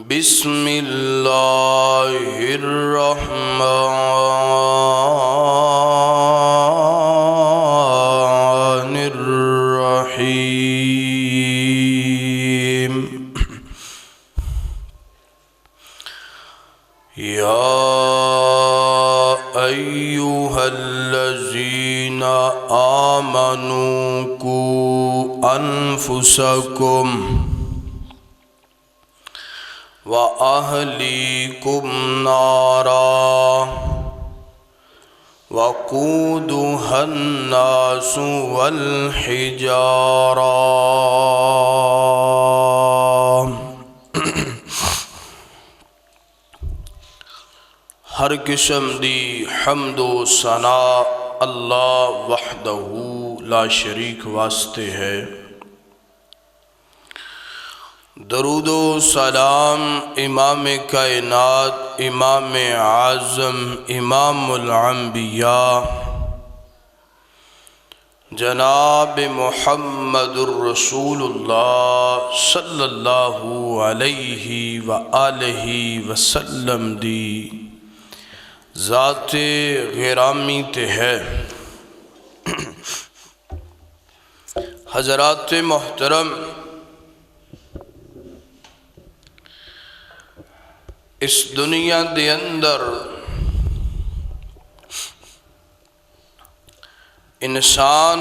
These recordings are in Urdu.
بسم اللہ الرحمن الرحیم یا ایھا الذین آمنوا قوا انفسکم وَأَهْلِيكُمْ نَارًا وَقُودُهَا النَّاسُ وَالْحِجَارَةُ۔ ہر قسم دی حمد و ثناء اللہ وحدہ لا شریک واسطے ہے۔ درود و سلام امام کائنات، امام اعظم، امام الانبیاء جناب محمد الرسول اللہ صلی اللہ علیہ وآلہ وسلم دی ذات غرامی تے ہے۔ حضرات محترم، اس دنیا دے اندر انسان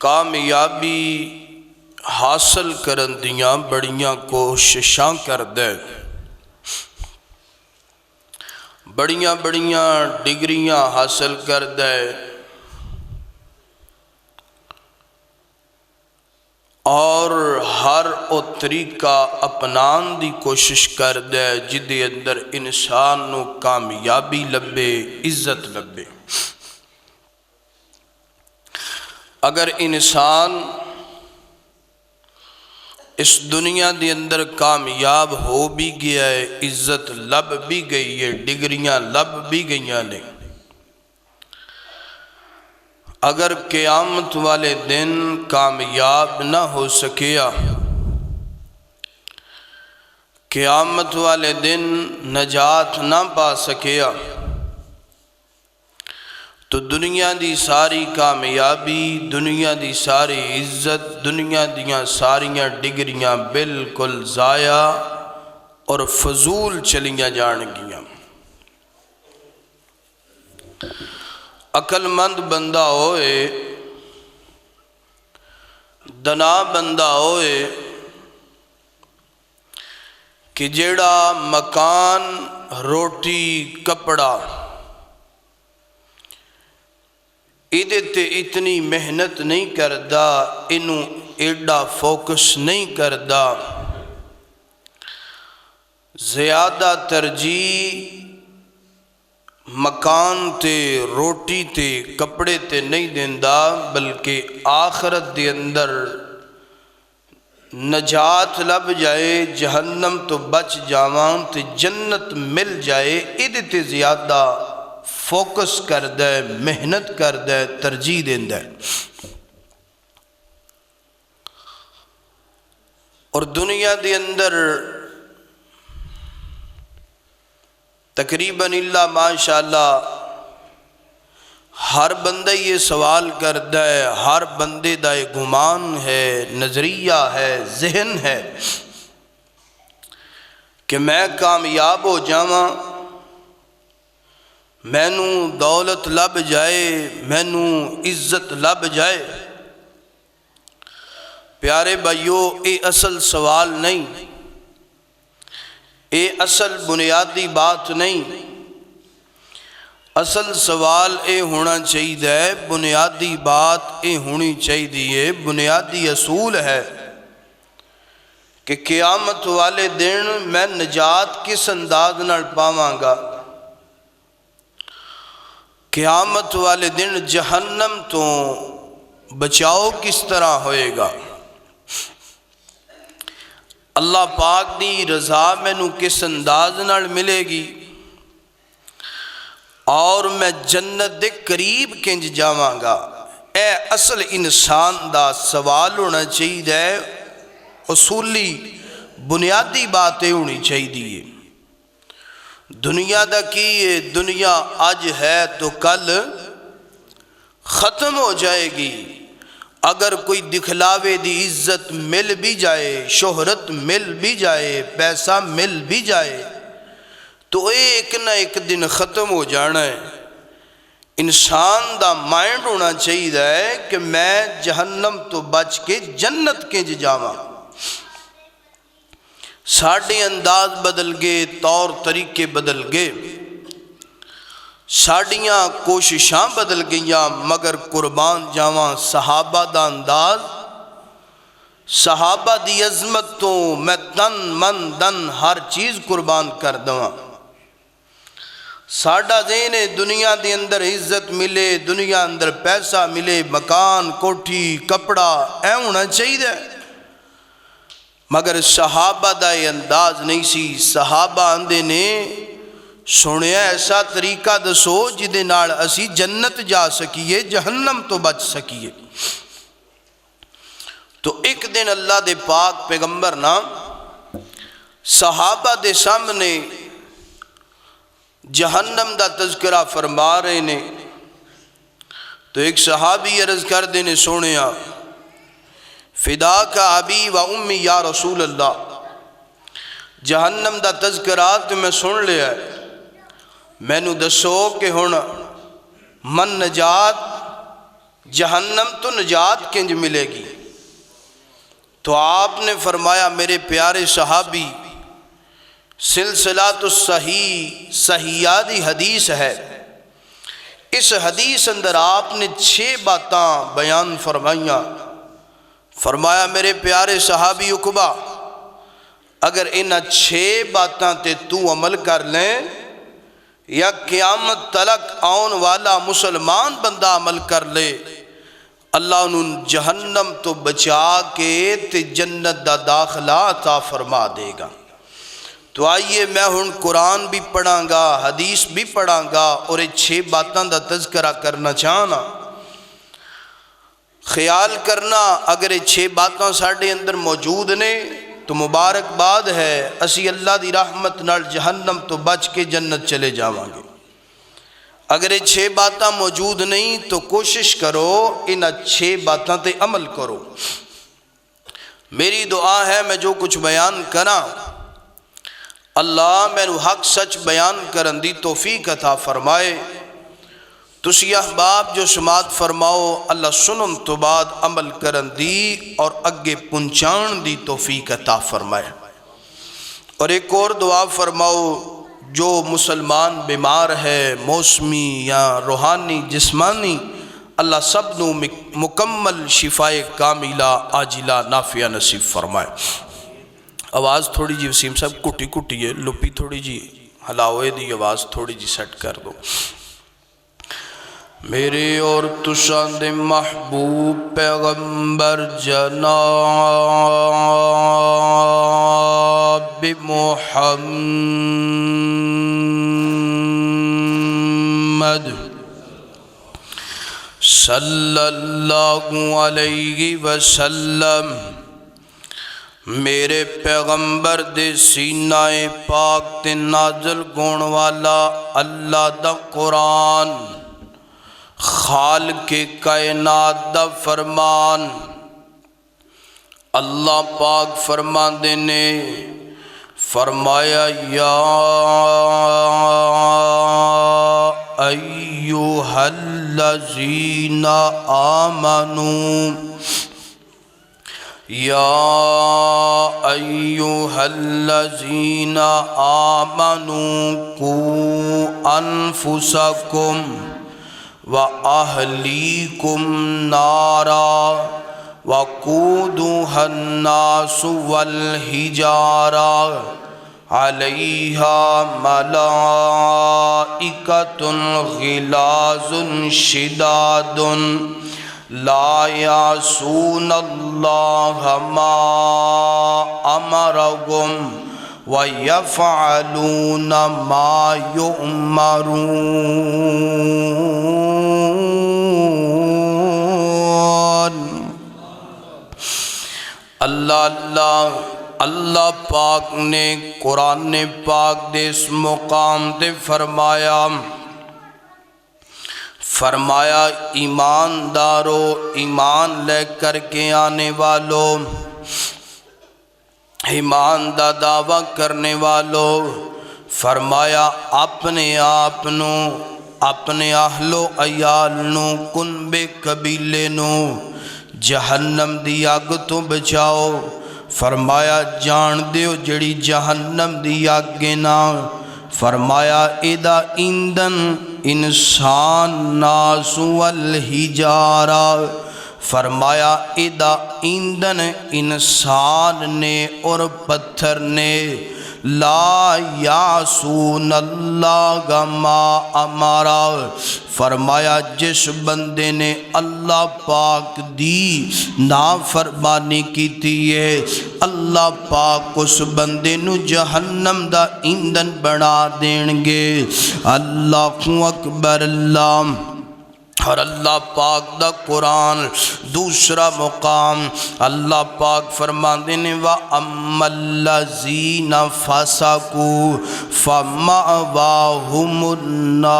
کامیابی حاصل کرن دیاں بڑیاں کوششاں کردے، بڑیاں ڈگریاں حاصل کردے، اور ہر او طریقہ اپنان دی کوشش کر دے جدے اندر انسان نو کامیابی لبے، عزت لبے۔ اگر انسان اس دنیا دے اندر کامیاب ہو بھی گیا ہے، عزت لب بھی گئی ہے، ڈگریاں لب بھی گئیاں نے، اگر قیامت والے دن کامیاب نہ ہو سکیا، قیامت والے دن نجات نہ پا سکیا، تو دنیا دی ساری کامیابی، دنیا دی ساری عزت، دنیا دیاں ساریاں ڈگریاں بالکل ضائع اور فضول چلیاں جان گیاں۔ عقل مند بندہ ہوئے، دنا بندہ ہوئے کہ جیڑا مکان، روٹی، کپڑا ایدے تے اتنی محنت نہیں کردا، انہوں ایڈا فوکس نہیں کردا، زیادہ ترجیح مکان تے، روٹی تے، کپڑے تے نہیں دیندہ، بلکہ آخرت دے اندر نجات لب جائے، جہنم تو بچ جاوان تے جنت مل جائے، ایدے تے زیادہ فوکس کر دے، محنت کر دے، ترجیح دین دے۔ اور دنیا دے اندر تقریباً اللہ ماشاءاللہ ہر بندہ یہ سوال کرتا ہے، ہر بندے دا ایک گمان ہے، نظریہ ہے، ذہن ہے کہ میں کامیاب ہو جاواں، مینوں دولت لب جائے، مینوں عزت لب جائے۔ پیارے بھائیو، اے اصل سوال نہیں، اے اصل بنیادی بات نہیں، اصل سوال اے ہونا چاہیے، بنیادی بات اے ہونی چاہیے، بنیادی اصول ہے کہ قیامت والے دن میں نجات کس انداز نال پاواں گا، قیامت والے دن جہنم تو بچاؤ کس طرح ہوئے گا، اللہ پاک دی رضا مینوں کس انداز نال ملے گی، اور میں جنت دے قریب کنج جاواں گا۔ اے اصل انسان دا سوال ہونا چاہیے، اصولی بنیادی بات یہ ہونی چاہیے دنیا دا کی ہے، دنیا آج ہے تو کل ختم ہو جائے گی۔ اگر کوئی دکھلاوے دی عزت مل بھی جائے، شہرت مل بھی جائے، پیسہ مل بھی جائے تو ایک نہ ایک دن ختم ہو جانا ہے۔ انسان دا مائنڈ ہونا چاہیے کہ میں جہنم تو بچ کے جنت کے جاواں۔ ساڑھے انداز بدل گئے، طور طریقے بدل گئے، ساڑھیاں کوششاں بدل گئیاں، مگر قربان جاواں صحابہ دا انداز، صحابہ دی عظمت تو میں تن من دن ہر چیز قربان کر دواں۔ ساڑھا ذہن دنیا دے اندر عزت ملے، دنیا اندر پیسہ ملے، مکان، کوٹھی، کپڑا اے ہونا چاہیے، مگر صحابہ دا یہ انداز نہیں سی۔ صحابہ اندے نے سنیا ایسا طریقہ دسو جدے نال اسی جنت جا سکیے، جہنم تو بچ سکیے۔ تو ایک دن اللہ دے پاک پیغمبر نا صحابہ دے سامنے جہنم دا تذکرہ فرما رہے نے، تو ایک صحابی عرض کر دینے سونیا فدا کا ابی و امی یا رسول اللہ، جہنم دا تذکرہ تو میں سن لیا ہے، میں نو دسو کہ ہن من نجات، جہنم تو نجات کنج ملے گی؟ تو آپ نے فرمایا میرے پیارے صحابی، سلسلہ صحیحی حدیث ہے، اس حدیث اندر آپ نے 6 باتاں بیان فرمائیاں۔ فرمایا میرے پیارے صحابی عقبہ، اگر انہاں 6 باتاں تے تو عمل کر لیں یا قیامت تلک آن والا مسلمان بندہ عمل کر لے، اللہ انہوں جہنم تو بچا کے تے جنت دا داخلہ عطا فرما دے گا۔ تو آئیے میں ہن قرآن بھی پڑھاں گا، حدیث بھی پڑھاں گا، اور یہ 6 باتاں دا تذکرہ کرنا چاہنا۔ خیال کرنا اگر یہ 6 باتاں ساڑھے اندر موجود نے تو مبارکباد ہے، اسی اللہ دی رحمت نال جہنم تو بچ کے جنت چلے جاواں گے۔ اگر یہ 6 باتاں موجود نہیں تو کوشش کرو انہاں 6 باتاں تے عمل کرو۔ میری دعا ہے میں جو کچھ بیان کراں اللہ میں حق سچ بیان کرن دی توفیق عطا فرمائے۔ تسی احباب جو سماعت فرماؤ اللہ سنن تو بعد عمل کرن دی اور اگے پہنچان دی توفیق عطا فرمائے۔ اور ایک اور دعا فرماؤ، جو مسلمان بیمار ہے موسمی یا روحانی جسمانی، اللہ سب نو مکمل شفائے کاملہ عاجلہ نافعہ نصیب فرمائے۔ آواز تھوڑی جی وسیم صاحب کٹی کٹی ہے، لپی تھوڑی جی ہلاوے دی آواز تھوڑی جی سیٹ کر دو۔ میرے اور تساں دے محبوب پیغمبر جناب محمد صلی اللہ علیہ وسلم، میرے پیغمبر دے سینہ پاک تے نازل گون والا اللہ دا قرآن، خالق کائنات دا فرمان، اللہ پاک فرمان دینے فرمایا یا ایوہا الذین آمنوا، یا ایوہا الذین آمنوا قوا انفسکم وَأَهْلِيكُمْ نَارًا وَقُودُهَا النَّاسُ وَالْحِجَارَةُ عَلَيْهَا مَلَائِكَةٌ غِلَاظٌ شِدَادٌ لَا يَعْصُونَ اللَّهَ مَا أَمَرَهُمْ وَيَفْعَلُونَ مَا يُؤْمَرُونَ۔ اللہ اللہ پاک نے قرآن پاک دے اس مقام تے فرمایا ایماندارو، ایمان لے کر کے آنے والو، ایمان دا دعویٰ کرنے والو، فرمایا اپنے آپ نو، اپنے اہل و عیال نو، کنبے قبیلے نو جہنم دی اگ تو بچاؤ۔ فرمایا جان دیو جڑی جہنم دی اگ نا، فرمایا ایدہ ایندھن انسان ناس والحجارہ، فرمایا ایدہ ایندھن انسان نے اور پتھر نے، لا یعصون اللہ ما امرا، فرمایا جس بندے نے اللہ پاک دی نافرمانی کیتی ہے، اللہ پاک اس بندے نو جہنم دا ایندھن بنا دین گے۔ اللہ اکبر اللہ۔ اور اللہ پاک دا قرآن دوسرا مقام اللہ پاک فرماندے نے وَأَمَّا الَّذِينَ فَسَقُوا فَمَأْوَاهُمُ النَّارُ۔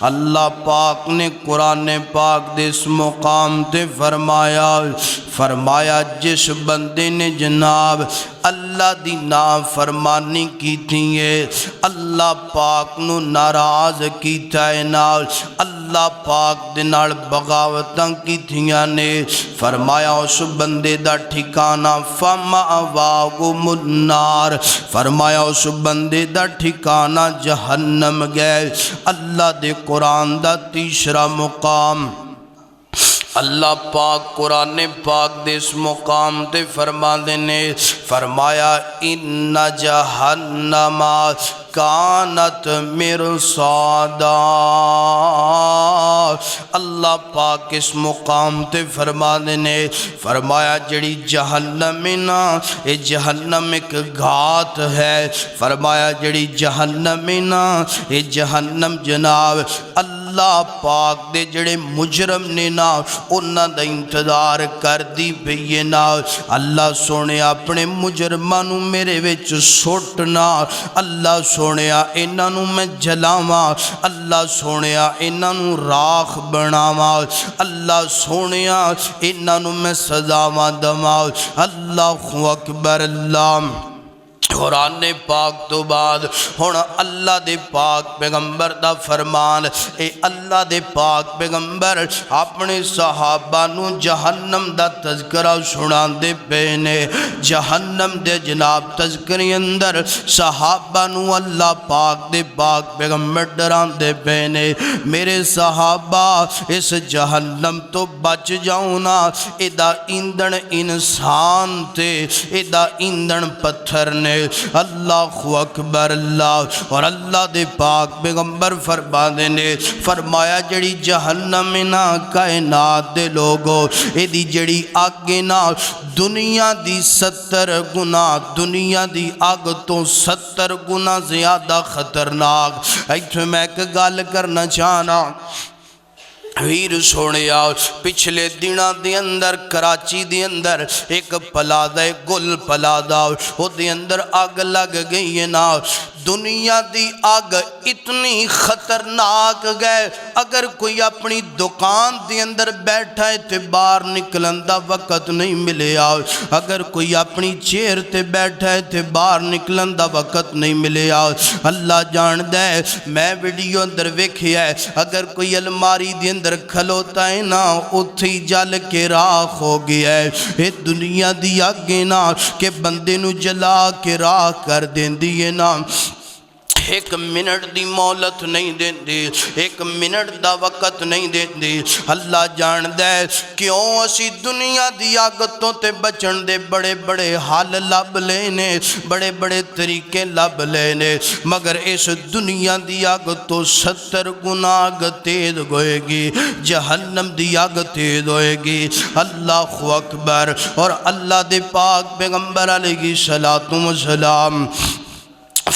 اللہ پاک نے قرآن پاک دے اس مقام تے فرمایا جس بندے نے جناب اللہ دی نافرمانی کیتی ہے، اللہ پاک نو ناراض کیتا ہے، نال اللہ پاک دے نال بغاوتاں کیتیاں نے، فرمایا اس بندے دا ٹھکانہ فَمَأْوَاهُمُ النَّارُ، فرمایا اس بندے دا ٹھکانہ جہنم گئے۔ اللہ دے قرآن دا تیسرا مقام اللہ پاک قرآن پاک دے اس مقام تے فرمایا ان جہنم کانت مرصادا۔ اللہ پاک اس مقام تے فرمایا جڑی جہنم نا، یہ جہنم ایک گھات ہے، فرمایا جڑی جہنم نا، یہ جہنم جناب اللہ پاک دے جڑے مجرم نے نا انہاں دا انتظار کر دی پئیے نا۔ اللہ سونے اپنے مجرمانو میرے وچ سٹنا، اللہ سونیا انہاں نو میں جلاواں، اللہ سونیا انہاں نو راکھ بناواں، اللہ سونیا انہاں نو میں سزاواں دواں۔ اللہ اکبر اللہ۔ قرآن پاک تو بعد ہونا اللہ دے پاک پیغمبر دا فرمان، اے اللہ دے پاک پیغمبر اپنے صحابہ نو جہنم دا تذکرہ سنا دے پینے، جہنم دے جناب تذکری اندر صحابہ نو اللہ پاک دے پاک پیغمبر ڈران دے پینے، میرے صحابہ اس جہنم تو بچ جاؤنا، ایدہ ایندھن انسان تے، ایدہ ایندھن پتھر نے۔ اللہ اکبر اللہ۔ اور اللہ دے پاک پیغمبر فرمایا جڑی جہنم نا کائنات دے لوگو، ایدی جڑی آگے نا دنیا دی 70 گنا، دنیا دی آگ تو 70 گنا زیادہ خطرناک۔ ایتھے میں ایک گال کرنا چاہنا، ویر سونیا پچھلے دنوں دے اندر کراچی دے اندر ایک پلادہ گل پلادہ وہ دے اندر آگ لگ گئی ہے نا، دنیا دی آگ اتنی خطرناک گئے، اگر کوئی اپنی دکان دے اندر بیٹھا ہے تے باہر نکلن دا وقت نہیں ملے آؤ، اگر کوئی اپنی چیر تے بیٹھا ہے تے باہر نکلن دا وقت نہیں ملے آؤ۔ اللہ جان دے میں ویڈیو اندر ویکھیا ہے، اگر کوئی الماری دے اندر کھلوتا ہے نا اتھی جل کے راکھ ہو گیا ہے۔ اے دنیا دی آگے نا کہ بندے نو جلا کے راکھ کر دین دیئے نا، ایک منٹ دی مولت نہیں دین دی، ایک منٹ دا وقت نہیں دین دی۔ اللہ جان دے کیوں اسی دنیا دی آگتوں تے بچن دے بڑے بڑے حال لب لینے، بڑے بڑے طریقے لب لینے، مگر اس دنیا دی آگتوں 70 گنا آگ تیز ہوئے گی، جہنم دی آگ تیز ہوئے گی۔ اللہ اکبر۔ اور اللہ دے پاک پیغمبر علیہ السلام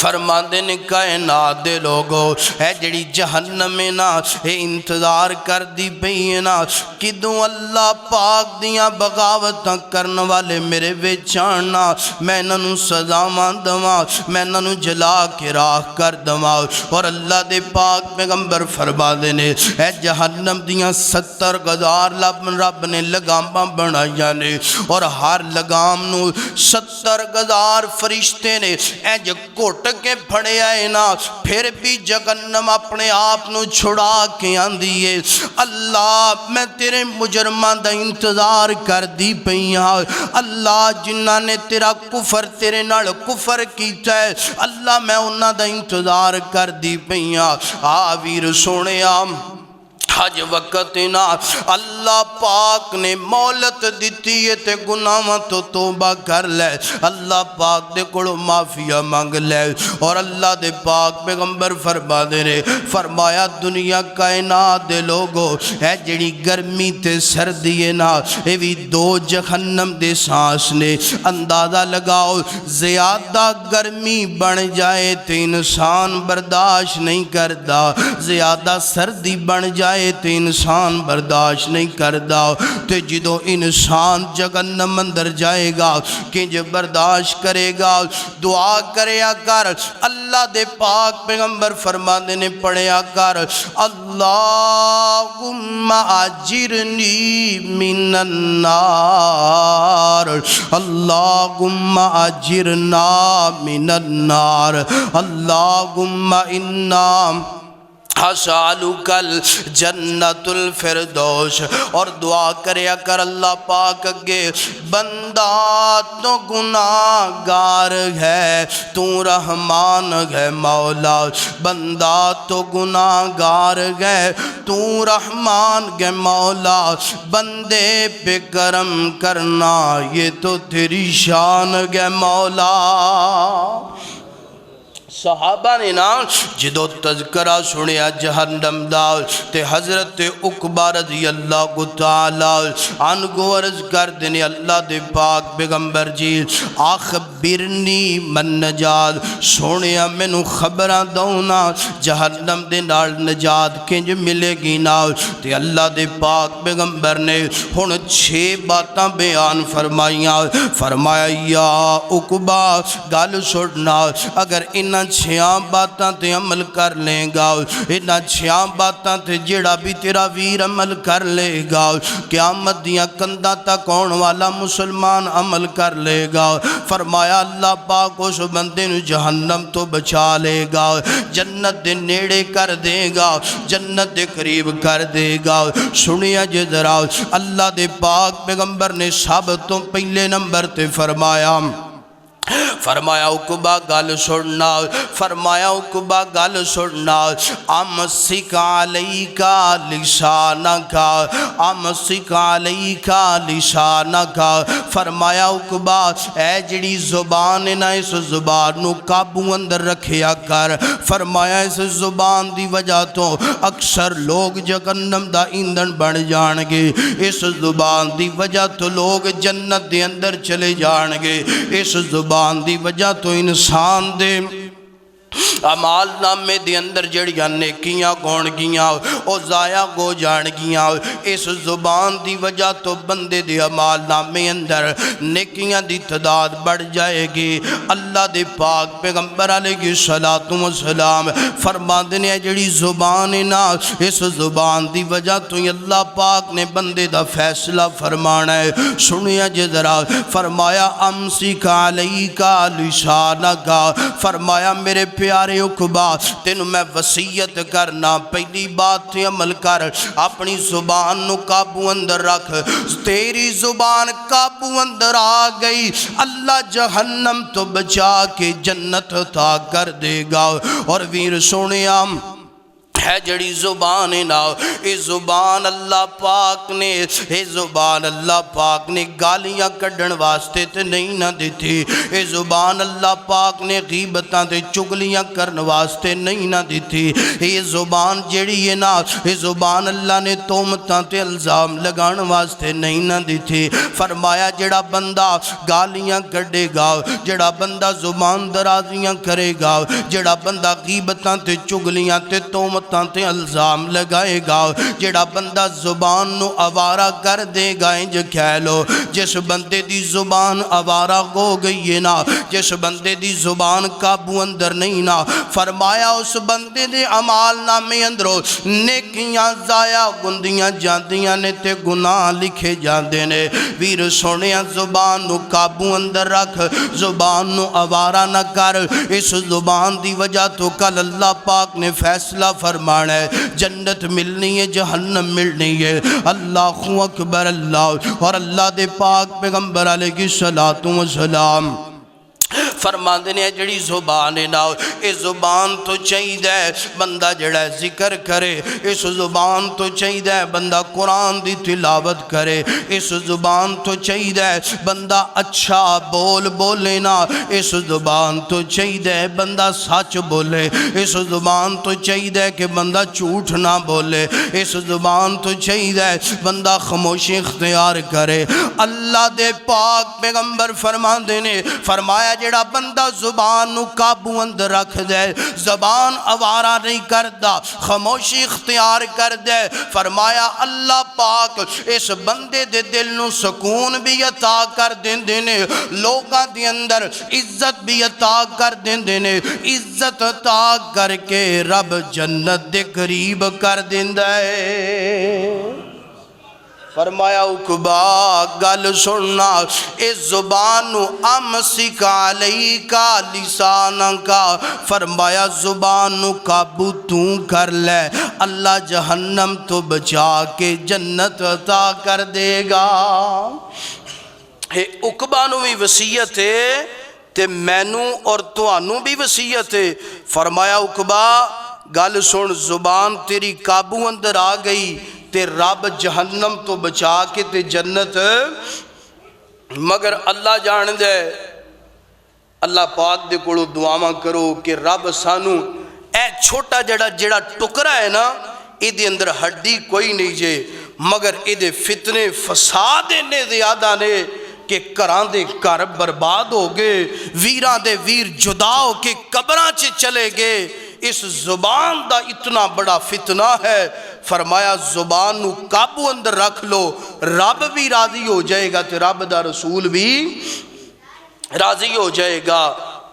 فرماندے نے کائنات دے لوگو اے جڑی جہنم ہے نا اے انتظار کر دی پئی ہے نا کدوں اللہ پاک دیاں بغاوتاں کرن والے میرے وچ آنا میں انہاں نوں سزاواں دواں میں انہاں نوں جلا کے راکھ کر دواں اور اللہ دے پاک پیغمبر فرماندے نے اے جہنم دیاں 70,000 رب نے لگاماں بنائیاں نے اور ہر لگام نوں 70,000 فرشتے نے اے جو گھٹ کے پھڑے آئے نا پھر بھی جہنم اپنے آپ نو چھڑا کے آندی ہے اللہ میں تیرے مجرمان دا انتظار کر دی پئیاں اللہ جنہاں نے تیرا کفر تیرے نال کفر کیتا ہے اللہ میں انہاں دا انتظار کر دی پئیاں آویر سونے آم حج وقت نا اللہ پاک نے مولت دیتی ہے تے گناہاں تو توبہ کر لے اللہ پاک دے کڑو معافیہ مانگ لے اور اللہ دے پاک پیغمبر فرما دے نے فرمایا دنیا کائنات دے لوگو اے جڑی گرمی تے سردی ہے نا اے بھی دو جہنم دے سانس نے اندازہ لگاؤ زیادہ گرمی بن جائے تے انسان برداشت نہیں کردا زیادہ سردی بن جائے تے انسان برداشت نہیں کردا تے جدو انسان جہنم اندر جائے گا کنج برداشت کرے گا دعا کریا کر اللہ دے پاک پیغمبر فرماندے نے پڑھیا کر اللہم اجرنی من النار اللہم اجرنا من النار اللہم انام اسالک الجنت الفردوس اور دعا کریا کر اللہ پاک اگے بندہ تو گناہگار ہے تو رحمان ہے مولا بندہ تو گناہگار ہے تو رحمان ہے مولا بندے پہ کرم کرنا یہ تو تیری شان ہے مولا صحابہ نے نا جدو تذکرہ سنیا جہنم دا تے حضرت عقبہ رضی اللہ تعالی عنہ کو عرض کر دینے اللہ دے پاک پیغمبر جی آخبرنی من نجات سونیا مینوں خبراں دونا جہنم دے نال نجات کنج ملے گی نا تے اللہ دے پاک پیغمبر نے ہن 6 باتاں بیان فرمائیاں فرمایا یا عقبہ گل سننا اگر انہاں 6 باتاں تے عمل کر لیں گا انہاں 6 باتاں تے جڑا بھی تیرا ویر عمل کر لے گا قیامت دیاں کنداں تک آن والا مسلمان عمل کر لے گا فرمایا اللہ پاک اس بندے نو جہنم تو بچا لے گا جنت دے نیڑے کر دے گا جنت دے قریب کر دے گا سنیا جے ذرا اللہ دے پاک پیغمبر نے سب تو پہلے نمبر تے فرمایا عقبہ گل سننا فرمایا عقبہ گل سننا امسک علیکا لسانکا امسک علیکا لسانکا فرمایا عقبہ اے جڑی زبان ہے نا اس زبان نو قابو اندر رکھیا کر فرمایا اس زبان دی وجہ تو اکثر لوگ جہنم دا ایندھن بن جان گے اس زبان دی وجہ تو لوگ جنت دے اندر چلے جان گے اس زبان دی وجہ تو انسان دے عمال نامے دے اندر جڑیاں نیکیاں گون گیاں او ضائع گو جان گیاں اس زبان دی وجہ تو بندے دے عمال نامے اندر نیکیاں دی تعداد بڑھ جائے گی اللہ دے پاک پیغمبر علیہ السلام فرماندے نے جڑی زبان ہے نا اس زبان دی وجہ تو اللہ پاک نے بندے دا فیصلہ فرمانا ہے سنیا جے ذرا فرمایا امسک علیکا لسانکا فرمایا میرے پیارے عقبہ تینوں میں وصیت کرنا پہلی بات تے عمل کر اپنی زبان نو قابو اندر رکھ تیری زبان قابو اندر آ گئی اللہ جہنم تو بچا کے جنت عطا کر دے گا اور ویر سونیا ہے جڑی زبان نا اے زبان اللہ پاک نے گالیاں کڈن واسطے تے نہیں نہ دیتی، اے زبان اللہ پاک نے غیبتاں تے چگلیاں کرن واسطے نہیں نہ دیتی، اے زبان جڑی ہے نا اے زبان اللہ نے تہمتاں تے الزام لگان واسطے نہیں نہ دیتی۔ فرمایا جڑا بندہ گالیاں کڈے گا، جڑا بندہ زبان درازیاں کرے گا، جڑا بندہ غیبتاں تے چگلیاں تے تہمتاں تے الزام لگائے گا، جڑا بندہ زبان نو آوارہ کر دے گا، انج کہہ لو جس بندے دی زبان آوارہ ہو گئی ہے نا، جس بندے دی زبان قابو اندر نہیں نا، فرمایا اس بندے دے عمال نامے اندروں نیکیاں ضائع گندیاں جاندیاں نے تے گناہ لکھے جاندے نے۔ ویر سونیا زبان نو قابو اندر رکھ، زبان نو آوارہ نہ کر، اس زبان دی وجہ تو کل اللہ پاک نے فیصلہ فرمانا ہے، جنت ملنی ہے جہنم ملنی ہے۔ اللہ اکبر اللہ، اور اللہ دے پاک پیغمبر علیہ السلام فرما دینے جڑی زبان نا اس زبان تو چاہیے بندہ جڑا ذکر کرے، اس زبان تو چاہیے بندہ قرآن دی تلاوت کرے، اس زبان تو چاہیے بندہ اچھا بول بولے نا، اس زبان تو چاہیے بندہ سچ بولے، اس زبان تو چاہیے کہ بندہ جھوٹ نہ بولے، اس زبان تو چاہیے بندہ خاموشی اختیار کرے۔ اللہ دے پاک پیغمبر فرما دینے فرمایا جڑا بندہ زبان نو قابو اندر رکھ دے، زبان آوارہ نہیں کردا، خاموشی اختیار کر دے، فرمایا اللہ پاک اس بندے دے دل نو سکون بھی عطا کر دیندے نے، لوگاں دے اندر عزت بھی عطا کر دیندے نے، عزت عطا کر کے رب جنت دے قریب کر دیندہ ہے۔ فرمایا اقبا گل سننا اس زبان نو امسک علیکا لسانا کا، فرمایا زبان نو قابو تو کر لے، اللہ جہنم تو بچا کے جنت عطا کر دے گا۔ اقبا نو بھی وصیت ہے تے مینو اور توانو بھی وصیت ہے۔ فرمایا اقبا گل سن، زبان تیری قابو اندر آ گئی تے رب جہنم تو بچا کے تے جنت، مگر اللہ جان دے اللہ پاک دے کولو دعاواں کرو کہ رب سانو اے چھوٹا جڑا ٹکرا ہے نا اے دے اندر ہڈی کوئی نہیں جے، مگر اے دے فتنے فساد نے زیادہ نے کہ گھران دے گھر برباد ہو گئے، ویران دے ویر جدا ہو کے قبراں چے چلے گئے۔ اس زبان دا اتنا بڑا فتنہ ہے، فرمایا زبان نو قابو اندر رکھ لو، رب بھی راضی ہو جائے گا تے رب دا رسول بھی راضی ہو جائے گا۔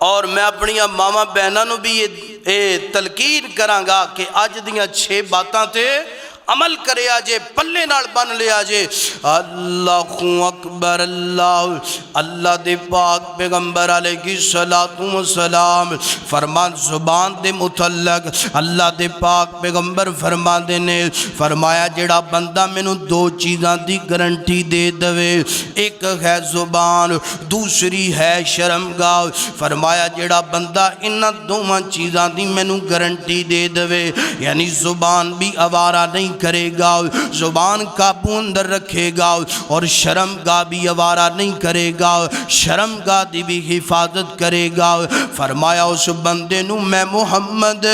اور میں اپنی ماما بہنوں نو بھی یہ تلقین کراں گا کہ آج دیاں 6 باتاں تے عمل کرے آجے، پلے نال بن لے آجے۔ اللہ اکبر اللہ، اللہ دے پاک پیغمبر علیہ السلام فرمان زبان دے متعلق اللہ دے پاک پیغمبر فرما دینے فرمایا جڑا بندہ میں نو 2 چیزاں دی گارنٹی دے دوے، ایک ہے زبان، دوسری ہے شرمگاہ۔ فرمایا جڑا بندہ انہاں 2 چیزاں دی میں نو گارنٹی دے دوے، یعنی زبان بھی آوارہ نہیں کرے گا، زبان قابو اندر رکھے گا، اور شرمگاہ بھی آوارہ نہیں کرے گا، شرمگاہ دی بھی حفاظت کرے گا۔ فرمایا اس بندے نو میں محمد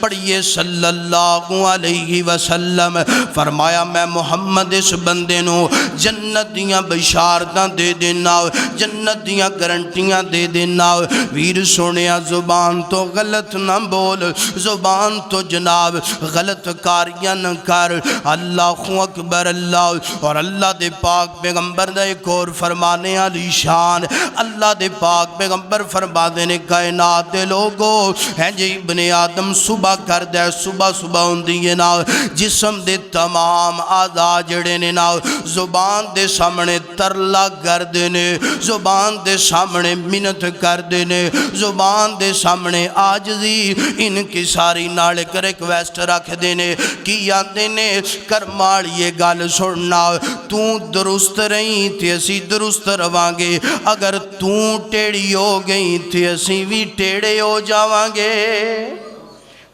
پڑھیے صلی اللہ علیہ وسلم، فرمایا میں محمد اس بندے نو جنت دیاں بشارتاں دے دینا، جنت دیاں گارنٹیاں دے دینا۔ ویر سونیا زبان تو غلط نہ بول، زبان تو جناب غلط کاریاں نہ کر۔ اللہ اکبر اللہ، اور اللہ دے پاک پیغمبر دا ایک اور فرمانے علی شان، اللہ دے پاک پیغمبر فرما دینے کائنات دے لوگو ہیں جی ابن آدم صبح کر دے، صبح ہوندی ہے نا جسم دے تمام اعضاء جڑے نے نا زبان دے سامنے ترلا کر دینے، زبان دے سامنے منت کر دینے، زبان دے سامنے عاجزی ان کی ساری نال ایک ریکویسٹ رکھ دینے کی آتے نے کرمال یہ گال سننا، تو درست رہی تھی اسی درست روانگے، اگر تو ٹیڑی ہو گئی تھی اسی بھی ٹیڑے ہو جاوانگے۔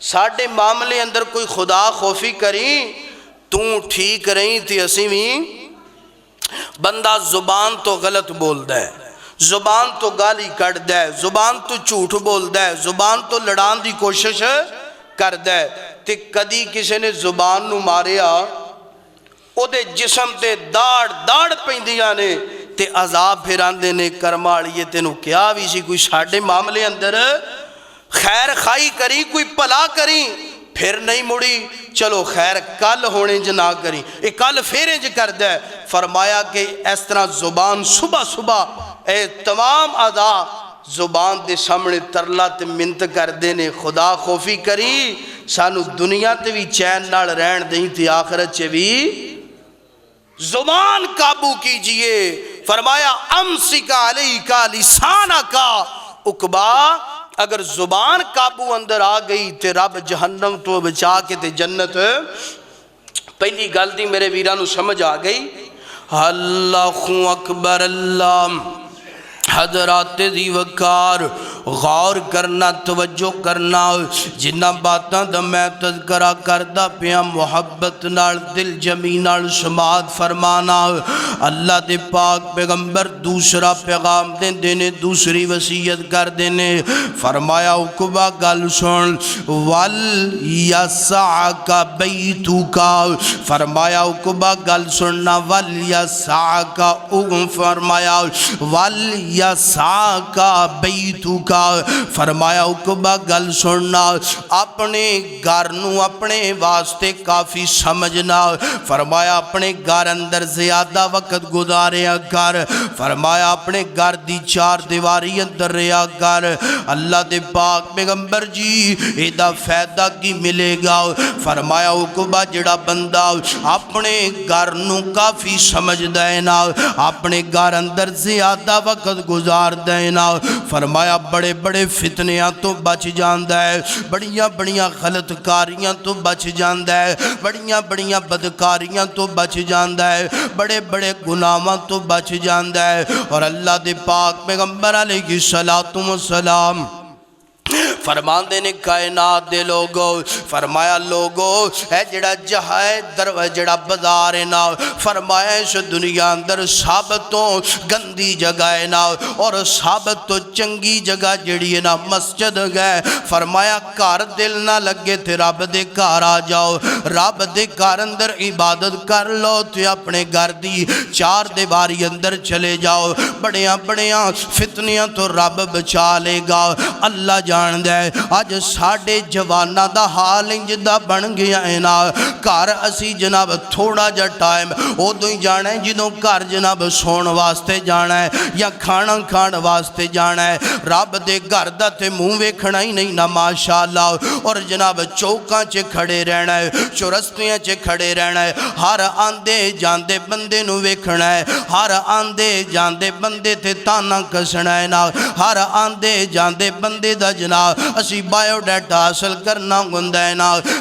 ساڈے معاملے اندر کوئی خدا خوفی کری تو ٹھیک رہی تے اسی بھی بندہ زبان تو غلط بول دے، زبان تو گالی کٹ دے، زبان تو جھوٹ بول دے، زبان تو لڑان دی کوشش کر دے تے کدی کسی نے زبان نو ماریا او دے جسم تے داڑ پیندیاں نے تے عذاب پھراندے نے کرمالیے تینوں کیا بھی سی کوئی ساڈے معاملے اندر خیر خائی کری کوئی پلا کری پھر نہیں مڑی چلو خیر کل ہونے جنا کری ایک کل پھیرے جو کر دے فرمایا کہ اس طرح زبان صبح صبح اے تمام ادا زبان دے سامنے ترلا تے منت کر دینے خدا خوفی کری سانو دنیا تے بھی چین نال رہن دیں تے آخرت چے بھی زبان قابو کیجئے فرمایا امسکا علیکا لسانا کا اقبا اگر زبان قابو اندر آ گئی تے رب جہنم تو بچا کے تے جنت پہلی گل دی میرے ویرانو سمجھ آ گئی اللہ اکبر اللہ حضرات دی وقار غور کرنا توجہ کرنا جنہ باتاں دا میں تذکرہ کردہ پیا محبت نال دل جمی نال سماعت فرمانا اللہ دے پاک پیغمبر دوسرا پیغام دین دینے دوسری وصیت کر دینے فرمایا اکبا گل سن وَلْيَسَعَكَ بَيْتُكَ فرمایا اکبا گل سننا وَلْيَسَعَكَ فرمایا وَلْيَسَعَكَ بَيْتُكَ فرمایا اکبا گل سننا اپنے گھر نو اپنے واسطے کافی سمجھنا فرمایا اپنے گھر اندر زیادہ وقت گزاریا کر فرمایا اپنے گھر دی چار دیواری اندر ریا کر اللہ دے پاک پیغمبر جی ایدہ فیدہ کی ملے گا فرمایا اکبا جڑا بندہ اپنے گھر نو کافی سمجھ دینا اپنے گھر اندر زیادہ وقت گزار دینا فرمایا بڑے بڑے فتنیاں تو بچ جاندہ ہے بڑیاں بڑیاں غلط کاریاں تو بچ جاندہ ہے بڑیاں بڑیاں بدکاریاں تو بچ جاندہ ہے بڑے بڑے گناہاں تو بچ جاندہ ہے اور اللہ دے پاک پیغمبر علیہ السلام فرمان دینے کائنات دے لوگو فرمایا لوگو اے جڑا جہائے دروہ جڑا بزارے نا فرمایا اس دنیا اندر ثابتوں گندی جگہ نا اور ثابت تو چنگی جگہ جڑی نا مسجد گئے فرمایا کار دل نہ لگے تے رب دے کار آ جاؤ رب دے کار اندر عبادت کر لو تے اپنے گھر دی چار دیواری اندر چلے جاؤ بڑیاں بڑیاں فتنیاں تو رب بچا لے گا اللہ جان دے آج ساڑھے جوانا دا حال انجدہ بن گیا ہے نا کار اسی جناب تھوڑا جا ٹائم او دوئی جانا ہے جنہوں کار جناب سون واسطے جانا ہے یا کھانا کھان واسطے جانا ہے رب دے گردہ تے مووے کھڑائی نہیں نا ماشاءاللہ اور جناب چوکاں چے کھڑے رہنا ہے چورستیاں چے کھڑے رہنا ہے ہر آندے جاندے بندے نو ویکھنا ہے ہر آندے جاندے بندے تے تانا کسنا ہے نا ہر آندے جاندے بندے دا جناب اسی بائیو ڈیٹا حاصل کرنا گندہ ہے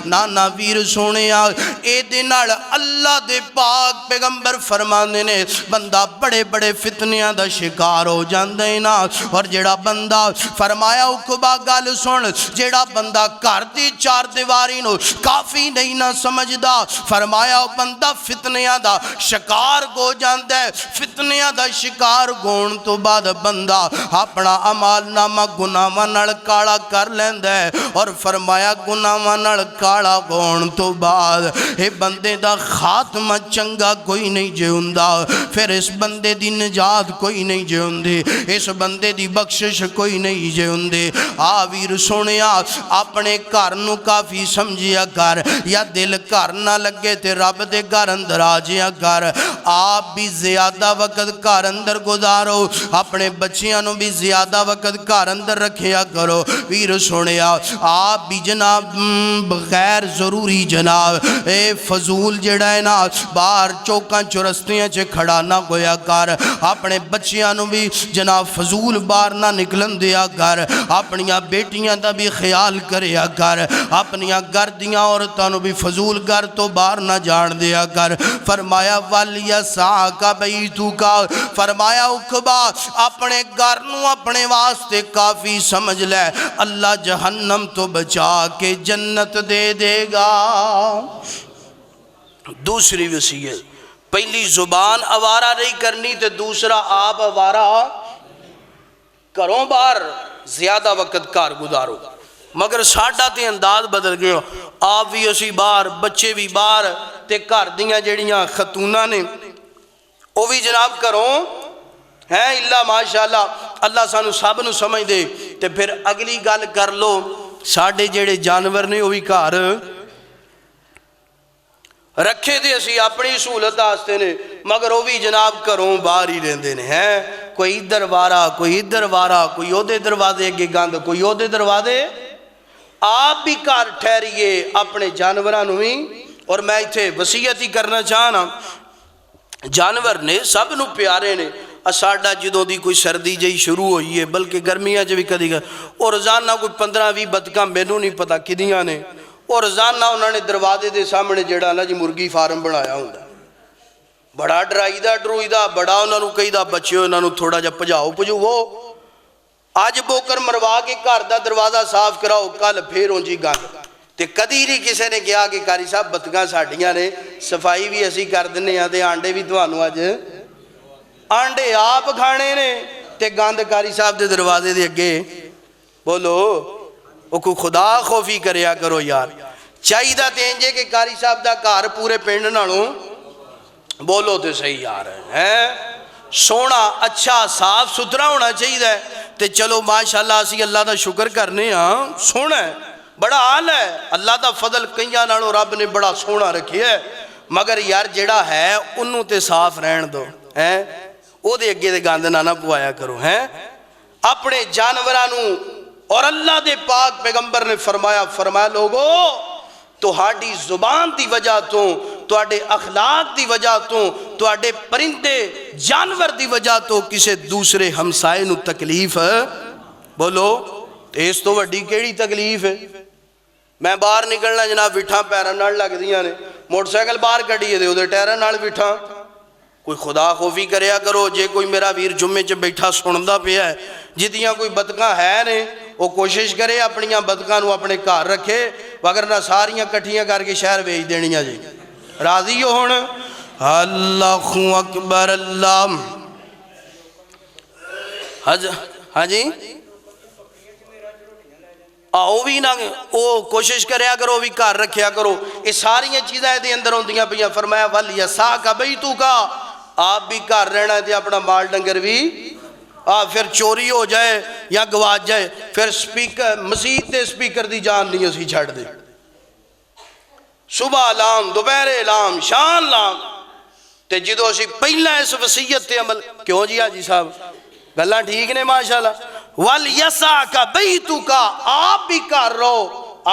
نانا ویر سونے اے دنال اللہ دے پاک پیغمبر فرمانے نے بندہ بڑے بڑے فتنیاں دا شکار ہو جاندے نا اور جڑا بندہ فرمایا اکبا گال سن جڑا بندہ کر دی چار دیواری نو کافی نہیں نہ سمجھدا فرمایا بندہ فتنیاں دا شکار گو جاندے فتنیاں دا شکار گون تو بعد بندہ اپنا عمال نامہ گناہ نڑ کالا کر لیندے اور فرمایا گناہ نڑ کالا گون تو بعد اے بندے دا خاتمہ چنگا کوئی نہیں جے ہوندہ پھر اس بندے دی نجات کوئی نہیں جے ہوندے اس بندے دی بخشش کوئی نہیں جے ہوندے آویر سونیا اپنے کارنو کافی سمجھیا کر یا دل کار نہ لگے تے رب دے کار اندر آجیا کر آپ بھی زیادہ وقت کار اندر گزارو اپنے بچیاں بھی زیادہ وقت کار اندر رکھیا کرو ویر سونیا آپ بھی جناب غیر ضروری جناب اے فضول جڑا ہے نا باہر چوکاں چورستیاں چے کھڑا نہ گویا کر اپنے بچیاں بھی جناب فضول باہر نہ نکلن دیا کر اپنیاں بیٹیاں دا بھی خیال کریا کر اپنیاں گردیاں عورتاں بھی فضول گر تو باہر نہ جان دیا کر فرمایا وَلْيَسَعَكَ بَيْتُكَ فرمایا اکبا اپنے گھر نو اپنے واسطے کافی سمجھ لے اللہ جہنم تو بچا کے جنت دے دے گا۔ دوسری وصیت، پہلی زبان آوارہ نہیں کرنی تے دوسرا آپ آوارہ کروں باہر زیادہ وقت کار گزارو، مگر ساڈا تے انداز بدل گیا، آپ بھی اسی باہر، بچے بھی باہر، تے گھر دیاں جڑیاں خاتوناں نے وہ بھی جناب کروں ہیں اللہ ماشاءاللہ اللہ سانو سب نو سمجھ دے۔ تے پھر اگلی گل کر لو، ساڈے جڑے جانور نے وہ بھی گھر رکھے تے اسی اپنی سہولت واسطے نے، مگر وہ بھی جناب گھروں باہر ہی رہندے نے، ہیں کوئی ادھر وارا کوئی ادھر وارا، کوئی اودے دروازے اگے گند کوئی اودے دروازے۔ آپ بھی گھر ٹھہریے اپنے جانوراں نو بھی۔ اور میں ایتھے وصیت ہی کرنا چاہنا، جانور نے سب نو پیارے نے، ساڈا جدوں دی کوئی سردی جئی شروع ہوئی ہے، بلکہ گرمیاں چ بھی کدی اور روزانہ کوئی 15-20 بدکاں مینوں نہیں پتہ کدیاں نے، اور روزانہ انہوں نے دروازے دے سامنے جڑا نا جی مرغی فارم بنایا ہوندا، بڑا ڈرائی دا ڈروئی دا، بڑا انہوں نے کہی دا بچیو انہوں نے تھوڑا جا پجاؤ وہ آج بوکر مروا کے گھر دا دروازہ صاف کراؤ، کل پھر ہوں جی گند۔ تے کدی نہیں کسی نے کہا کہ قاری صاحب بدکاں ساڈیاں نے صفائی بھی اسی کر دینے ہیں تے آنڈے بھی تھانوں اج آنڈے آپ کھانے نے تے گند قاری صاحب دے دروازے دے اگے۔ بولو وہ کوئی خدا خوفی کریا کرو یار، چاہیے دا تینجے کہ قاری صاحب دا گھر پورے پنڈ نالوں بولو تے صحیح یار ہے سونا اچھا صاف ستھرا ہونا چاہیے تے چلو ماشاءاللہ اسی اللہ دا شکر کرنے ہاں، سونا ہے بڑا حال ہے، اللہ دا فضل کئیاں نالوں رب نے بڑا سونا رکھی ہے، مگر یار جڑا ہے انہوں تے صاف رہن دو ہیں، او دے اگے دے گاندھ نہ پوایا کرو ہیں اپنے جانورانوں۔ اور اللہ دے پاک پیغمبر نے فرمایا لوگو تہاڈی زبان دی وجہ تو، تہاڈے اخلاق دی وجہ تو، تہاڈے پرندے جانور دی وجہ تو کسے دوسرے ہمسائے نو تکلیف بولو اس تو وڈی کیڑی تکلیف ہے؟ میں باہر نکلنا جناب وٹھاں پیراں نال لگ دیاں نے، موٹر سائیکل باہر کڈیے دے اودے ٹائراں نال وٹھاں، کوئی خدا خوفی کریا کرو۔ جے کوئی میرا ویر جمعے چ بیٹھا سندا پیا ہے جدیاں کوئی بدکاں ہے نے وہ کوشش کرے اپنیاں بدکاں نو اپنے گھر رکھے، وگرنہ ساریاں کٹھیاں کر کے شہر بھیج دینیاں جی۔ راضی ہو ہن؟ اللہ اکبر اللہ۔ ہاں جی آؤ بھی نہ او کوشش کریا کرو بھی گھر رکھیا کرو، یہ ساریاں چیزیں دے اندر ہوندیاں پیاں۔ فرمایا وَلْيَسَاكَ بَيْتُكَ، آپ بھی گھر رہنا ہے اپنا مال ڈنگر بھی پھر چوری ہو جائے یا گواچ جائے پھر سپیکر مسجد تے سپیکر دی جان نہیں اسی چھڑ دے، صبح لام دوپہر لام شان لام تے جدو اسی پہلا اس وصیت تے عمل کیوں جی حاجی صاحب گلاں ٹھیک نے ماشاءاللہ۔ وَلْيَسَاكَ بَيْتُكَ، آپ بھی گھر رہو،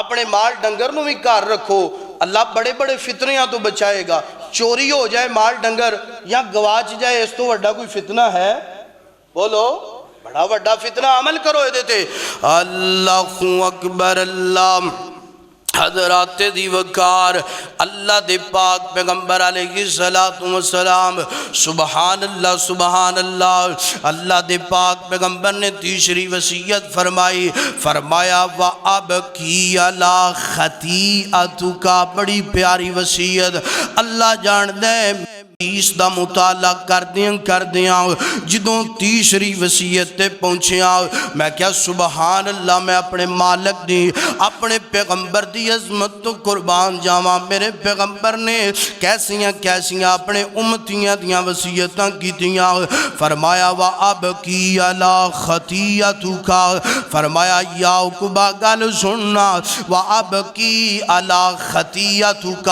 اپنے مال ڈنگر نو بھی گھر رکھو، اللہ بڑے بڑے فتنیاں تو بچائے گا۔ چوری ہو جائے مال ڈنگر یا گواچ جائے اس تو وڈا کوئی فتنہ ہے؟ بولو بڑا وڈا فتنہ، عمل کرو یہ دیتے۔ اللہ اکبر اللہ۔ حضرات دی وقار اللہ دے پاک پیغمبر علیہ السلام سبحان اللہ سبحان اللہ۔ اللہ دے پاک پیغمبر نے تیسری وصیت فرمائی، فرمایا وَأَبْكِي عَلَىٰ خَطِيئَتُكَ، بڑی پیاری وصیت اللہ جان دے۔ اس دا مطالعہ کر دیاں جدوں تیسری وصیت تے پہنچیاں میں کیا سبحان اللہ، میں اپنے مالک دی اپنے پیغمبر دی عظمت تو قربان جاواں۔ میرے پیغمبر نے کیسیاں اپنے امتیاں دیاں وصیتاں کیتیاں۔ فرمایا وَأَبْكِي عَلَىٰ خَطِيئَتُكَ، فرمایا یا عقبہ گل سننا، وَأَبْكِي عَلَىٰ خَطِيئَتُكَ،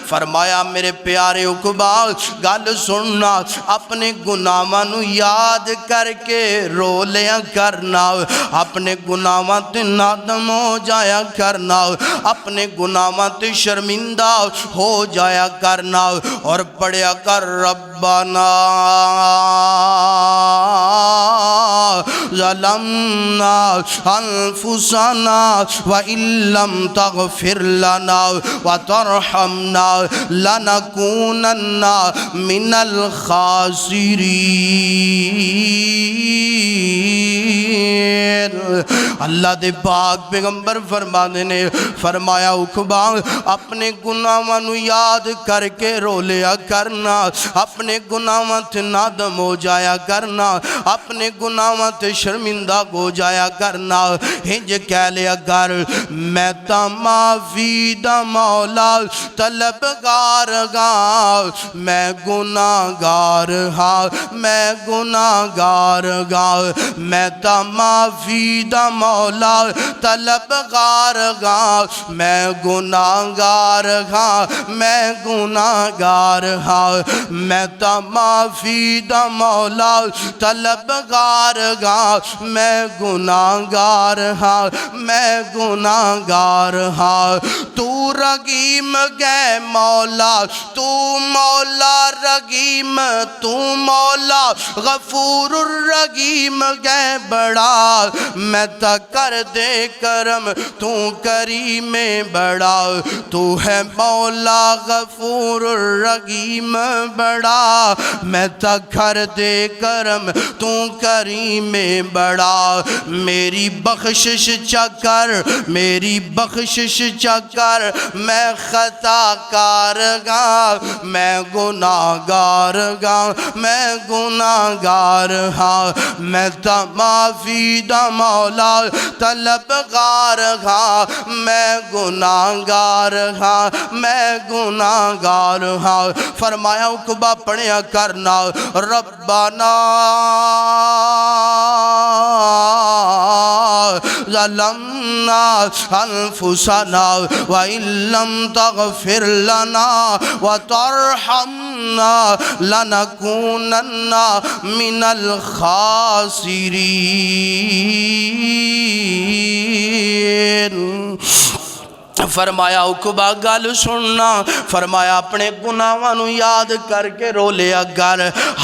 فرمایا میرے پیارے عقبہ گل سننا، اپنے گناہاں نو یاد کر کے رو لیا کرنا، اپنے گناہاں تے نادم ہو جایا کرنا، اپنے گناہاں تے شرمندہ ہو جایا کرنا، اور پڑھیا کر ربنا ظلمنا انفسنا وَإِن لَّمْ تَغْفِرْ لَنَا وَتَرْحَمْنَا لَنَكُونَنَّ من الخاسرین۔ اللہ دے پاک پیغمبر فرما دینے فرمایا اقبا اپنے گناہاں نو یاد کر کے رو لیا کرنا، اپنے گناہاں تے نادم ہو جایا کرنا، اپنے گناہاں تے شرمندہ ہو جایا کرنا۔ ہنج کہہ لیا کر میں تا معافی دا مولا طلبگار گا، میں گناہگار ہاں، میں گناہگار گا، میں تا معافی دا مولا طلبگار گا، میں گناہگار ہاں، میں گناہگار ہاں، میں تا معافی دا مولا طلبگار گا، میں گناہگار ہاں، میں گناہگار ہاں۔ تو رحیم گے مولا، تو مولا رحیم، تو مولا غفور الرحیم گے بڑا، میں تا کر دے کرم تو کریم بڑا، تو ہے مولا غفور الرحیم بڑا، میں تا کر دے کرم تو کریم بڑا۔ میری بخشش چکر، میری بخشش چکر، میں خطا کار گا، میں گناہگار گا، میں گناہگار ہاں، میں تا معافی دا مولا طلبگار ہاں، میں گناہگار ہاں، میں گناہگار ہاں۔ فرمایا اقبا پڑھیا کرنا ربنا ظلمنا انفسنا وإن لم تغفر لنا وترحمنا لنكونن من الخاسرین۔ فرمایا اقبا گل سننا، فرمایا اپنے گناہاں نو یاد کر کے رو لیا کر،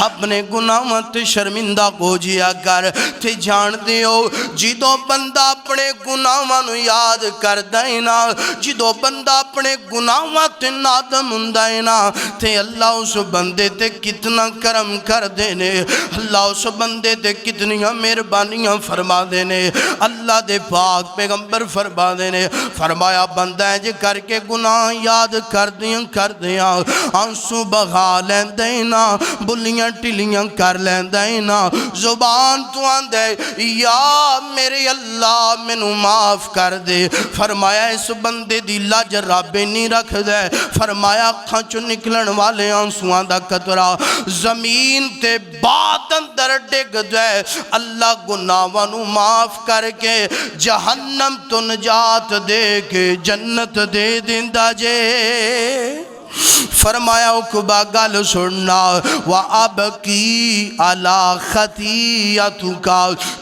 اپنے گناہاں تے شرمندہ ہو جیا کر۔ تے جان دیو جدو بندہ اپنے گناہاں نو یاد کر دینا، جدو بندہ اپنے گناہاں تے نادم ہندائنا، تے اللہ اس بندے تے کتنا کرم کر دینے، اللہ اس بندے تے کتنی مہربانیاں فرما دینے۔ اللہ دے پاک پیغمبر فرما دینے فرمایا بندہ جے کر کے گناہ یاد کر دیاں آنسو بغا لین دینا، بلیاں ٹلیاں کر لین دینا، زبان تو آندے یا میرے اللہ منو معاف کر دے۔ فرمایا اس بندے دی لاج رابے نہیں رکھ دے، فرمایا اکھاں چو نکلن والے آنسوان دا قطرہ زمین تے بات اندر ڈگ دے، اللہ گناہوں معاف کر کے جہنم تو نجات دے کے جنت دے دیندہ جے۔ فرمایا اقبا گل سننا وَأَبْكِي عَلَىٰ خَطِيَّتُكَ،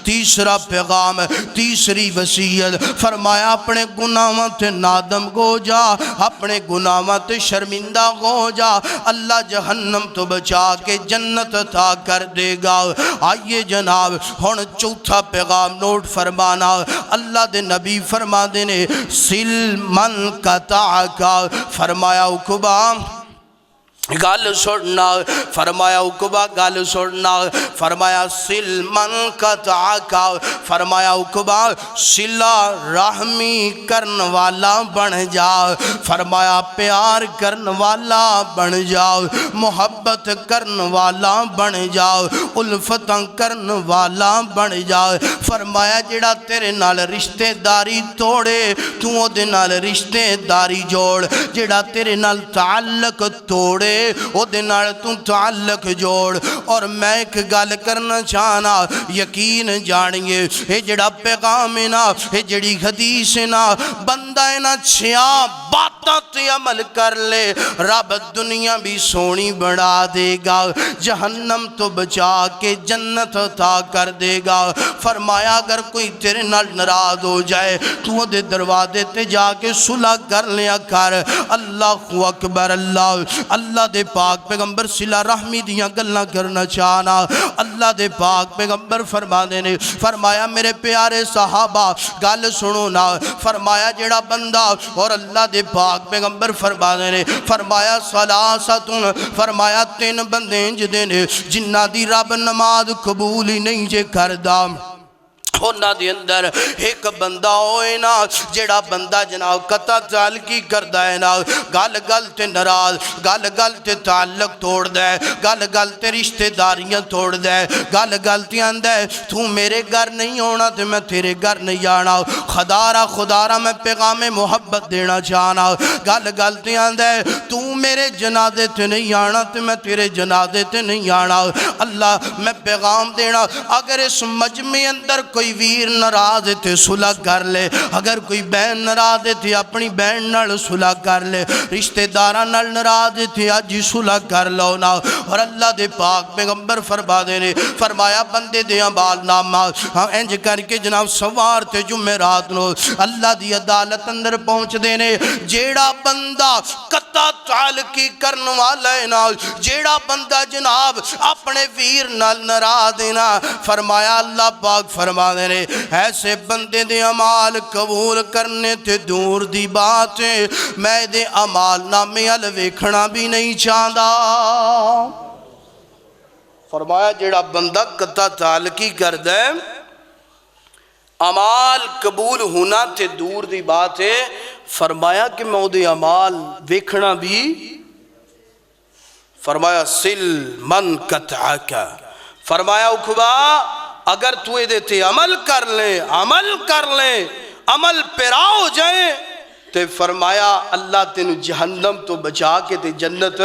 تیسرا پیغام، تیسری وصیت۔ فرمایا اپنے گناہوں تے نادم ہو جا، اپنے گناہوں تے شرمندہ ہو جا، اللہ جہنم تو بچا کے جنت عطا کر دے گا۔ آئیے جناب ہن چوتھا پیغام نوٹ فرمانا، اللہ دے نبی فرما دینے سل من قطعک۔ فرمایا اقبا گل سننا، فرمایا اقبا گل سننا، فرمایا سل من قطعک، فرمایا اقبا صلہ رحمی کرن والا بن جا، فرمایا پیار کرن والا بن جا، محبت کرن والا بن جا، الفتاں کرن والا بن جا۔ فرمایا جڑا تیرے نال رشتے داری توڑے تو او دے نال رشتے داری جوڑ، جڑا تیرے نال تعلق توڑے او دے نال تو تعلق جوڑ۔ اور میں ایک گل کرنا چاہنا، یقین جانیے اے جڑا پیغام ہے نا، اے جڑی حدیث ہے نا، بندہ ہے نا چھیاں باتاں تے عمل کر لے، رب دنیا بھی سونی بڑھا دے گا، جہنم تو بچا کے جنت عطا کر دے گا۔ فرمایا اگر کوئی تیرے نال ناراض ہو جائے تو دے دروازے تے جا کے صلح کر لیا کر۔ اللہ اکبر، اللہ دے پاک پیغمبر صلہ رحمی دیاں گلاں کرنا چاہنا، اللہ دے پاک پیغمبر فرما دینے فرمایا میرے پیارے صحابہ گل سنو نا، فرمایا جڑا بندہ اور اللہ دے پاک پیغمبر فرما دینے فرمایا ثلاثتن، فرمایا تین بندے انج دینے جنہ دی رب نماز قبول ہی نہیں جے کردہ۔ انہاں دے اندر ایک بندہ ہوئے نا جڑا بندہ جناب قطع تعلقی کردا ہے نا گل گل تے ناراض گل گل تے تعلق توڑ دے گل گل تے رشتہ داریاں توڑ دے گل گل تے آندا ہے تو میرے گھر نہیں ہونا تے میں تیرے گھر نہیں آنا خدارا میں پیغام محبت دینا چاہنا گل گل تے آندا ہے تو میرے جنازے تے نہیں آنا تے میں تیرے جنازے تے نہیں آنا اللہ میں پیغام دینا اگر اس مجمع اندر کوئی ویر ناراض تے صلح کر لے اگر کوئی بہن ناراض تے اپنی بہن نال صلح کر لے رشتہ داراں نال ناراض تے اج صلح کر لو نا اور اللہ دے پاک پیغمبر فرما دے نے فرمایا بندے دے اعمال نامہ انج کر کے جناب سوار تے جمعرات نو اللہ دی عدالت اندر پہنچ دے نے جیڑا بندہ قطع تعلقی کرن والا ہے نا جیڑا بندہ جناب اپنے ویر نال ناراض ہے نا فرمایا اللہ پاک فرما دے نے ایسے بندے دے اعمال قبول کرنے تے دور دی بات ہے میں دے اعمال نامے ال ویکھنا بھی نہیں چاہتا فرمایا جیڑا بندہ قطع تعلقی کر دے اعمال قبول ہونا تے دور دی بات ہے فرمایا کہ میں دے اعمال ویکھنا بھی فرمایا سل من قطعک فرمایا اکھوا اگر تو دے تے عمل کر لیں عمل پیرا ہو جائیں تے فرمایا اللہ تینو جہنم تو بچا کے تے جنت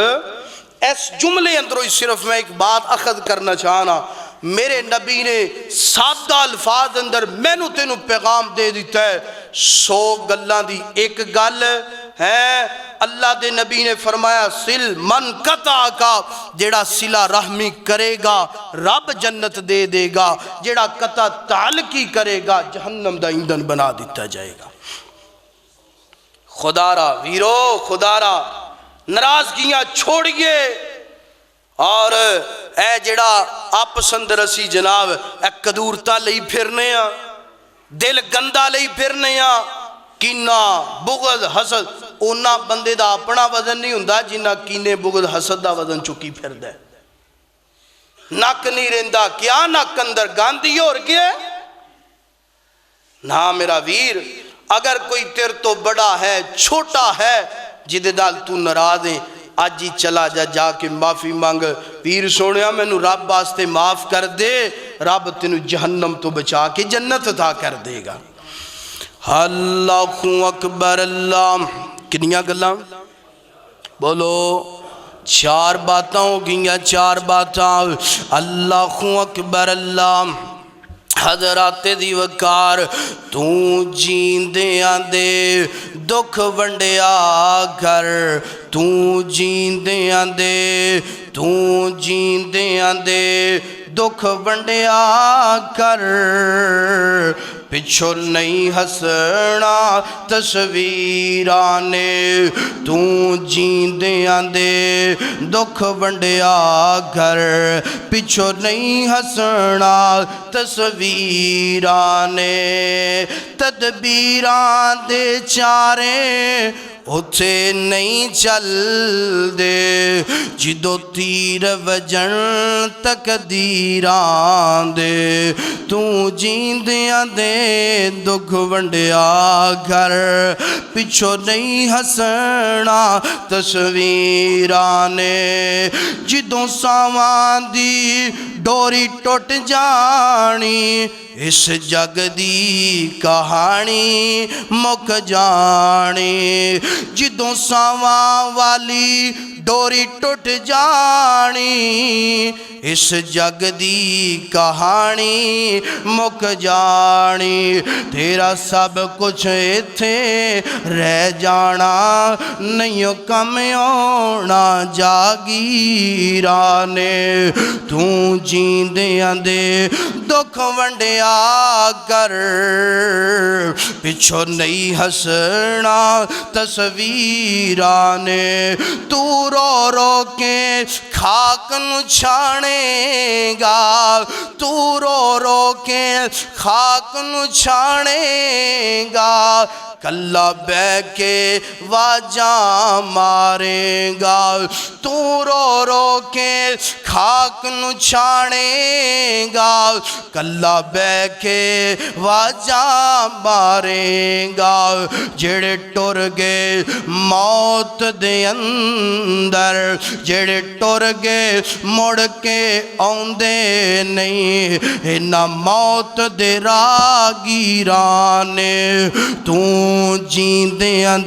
اس جملے اندروی صرف میں ایک بات اخذ کرنا چاہنا میرے نبی نے سادہ الفاظ اندر میں نو تینو پیغام دے دیتا ہے 100 گلاں دی ایک گل ہے اللہ دے نبی نے فرمایا سل من قطع کا جیڑا صلہ رحمی کرے گا رب جنت دے دے گا جیڑا قطع تعلقی کرے گا جہنم دا ایندھن بنا دیتا جائے گا خدارا ویرو خدارا ناراضگیاں چھوڑیے اور اے جڑا آپس اندر اسی جناب اے قدورتا لئی پھرنے ہاں دل گندہ لئی پھرنے ہاں کینہ بغض حسد اونا بندے دا اپنا وزن نہیں ہوندہ جنہ کینے بغض حسد دا وزن چکی پھر دے نک نہیں رہندہ کیا نک اندر گاندھی اور گئے نا میرا ویر اگر کوئی تیر تو بڑا ہے چھوٹا ہے جدے دال تو ناراض ہے آج ہی چلا جا کے معافی مانگ پیر سونیا میں نو رب باستے معاف کر دے رب تینو جہنم تو بچا کے جنت عطا کر دے گا اللہ اکبر اللہ کنیاں گلاں بولو 4 باتاں ہو گئیں 4 باتاں اللہ اکبر اللہ حضرات دی وقار تو جیندے آندے دکھ ونڈیا گھر تو جیندے آندے دکھ ونڈیا کر پچھو نہیں ہسنا تصویرانے تو جیندے آندے دکھ ونڈیا گھر پچھو نہیں ہسنا تصویرانے تدبیران دے چارے اتھے نہیں چل دے جدو تیر وجن تقدیران دے تو جیندیاں دے دکھ ونڈیا گھر پچھو نہیں ہسنا تصویرانے جدو سامان دی ڈوری ٹوٹ جانی اس جگ دی کہانی مک جانی جدوں ساواں والی ڈوری ٹوٹ جانی اس جگ دی کہانی مک جانی تیرا سب کچھ ایتھے رہ جانا نہیں کم ہونا جاگیرانے تو جیندیاں دے دکھ ونڈیا کر پچھو نہیں ہسنا تصویرانے تو رو رو کے خاک نو چھانے گا تو رو رو کے خاک نو چھانے گا کلا بہ کے واجاں مارے گا تو رو رو کے خاک نو چھانے گا کلا بہ کے واجاں مارے گا جڑے ٹر گئے موت دے اندر جڑے ٹر گئے مڑ کے آندے نہیں نہ موت دے راگیرانے تو جیندیاں